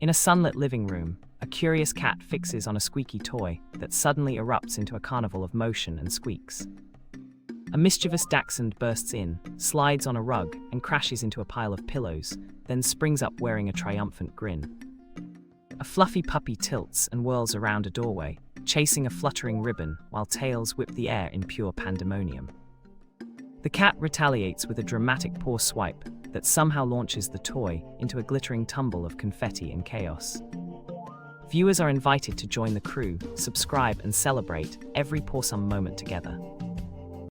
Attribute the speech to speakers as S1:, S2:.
S1: In a sunlit living room, a curious cat fixes on a squeaky toy that suddenly erupts into a carnival of motion and squeaks. A mischievous dachshund bursts in, slides on a rug, and crashes into a pile of pillows, then springs up wearing a triumphant grin. A fluffy puppy tilts and whirls around a doorway, chasing a fluttering ribbon while tails whip the air in pure pandemonium. The cat retaliates with a dramatic paw swipe that somehow launches the toy into a glittering tumble of confetti and chaos. Viewers are invited to join the crew, subscribe, and celebrate every pawsome moment together.